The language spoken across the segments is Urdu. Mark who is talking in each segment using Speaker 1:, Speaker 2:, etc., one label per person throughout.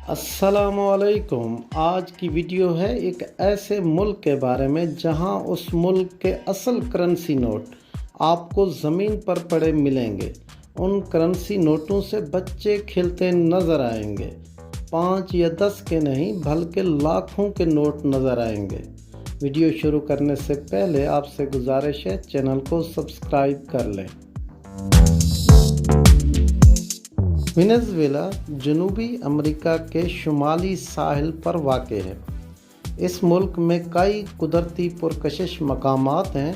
Speaker 1: السلام علیکم۔ آج کی ویڈیو ہے ایک ایسے ملک کے بارے میں جہاں اس ملک کے اصل کرنسی نوٹ آپ کو زمین پر پڑے ملیں گے۔ ان کرنسی نوٹوں سے بچے کھیلتے نظر آئیں گے۔ 5 یا 10 کے نہیں بلکہ لاکھوں کے نوٹ نظر آئیں گے۔ ویڈیو شروع کرنے سے پہلے آپ سے گزارش ہے چینل کو سبسکرائب کر لیں۔ وینزویلا جنوبی امریکہ کے شمالی ساحل پر واقع ہے۔ اس ملک میں کئی قدرتی پرکشش مقامات ہیں۔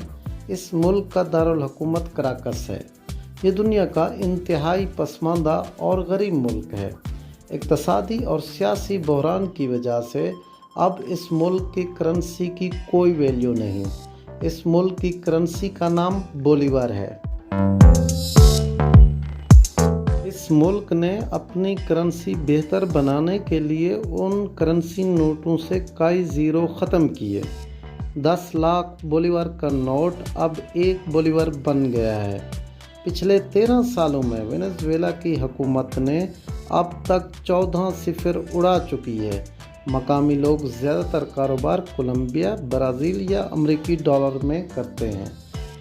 Speaker 1: اس ملک کا دارالحکومت کراکس ہے۔ یہ دنیا کا انتہائی پسماندہ اور غریب ملک ہے۔ اقتصادی اور سیاسی بحران کی وجہ سے اب اس ملک کی کرنسی کی کوئی ویلیو نہیں۔ اس ملک کی کرنسی کا نام بولیوار ہے۔ اس ملک نے اپنی کرنسی بہتر بنانے کے لیے ان کرنسی نوٹوں سے کئی زیرو ختم کیے۔ 10 لاکھ بولیوار کا نوٹ اب 1 بولیوار بن گیا ہے۔ پچھلے 13 سالوں میں وینزویلا کی حکومت نے اب تک 14 صفر اڑا چکی ہے۔ مقامی لوگ زیادہ تر کاروبار کولمبیا، برازیل یا امریکی ڈالر میں کرتے ہیں۔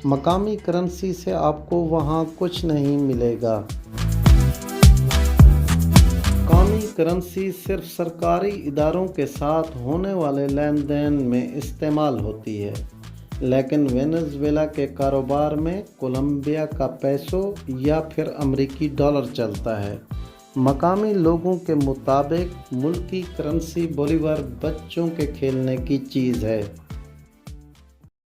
Speaker 1: مقامی کرنسی سے آپ کو وہاں کچھ نہیں ملے گا۔ مقامی کرنسی صرف سرکاری اداروں کے ساتھ ہونے والے لین دین میں استعمال ہوتی ہے، لیکن وینزویلا کے کاروبار میں کولمبیا کا پیسو یا پھر امریکی ڈالر چلتا ہے۔ مقامی لوگوں کے مطابق ملکی کرنسی بولیوار بچوں کے کھیلنے کی چیز ہے۔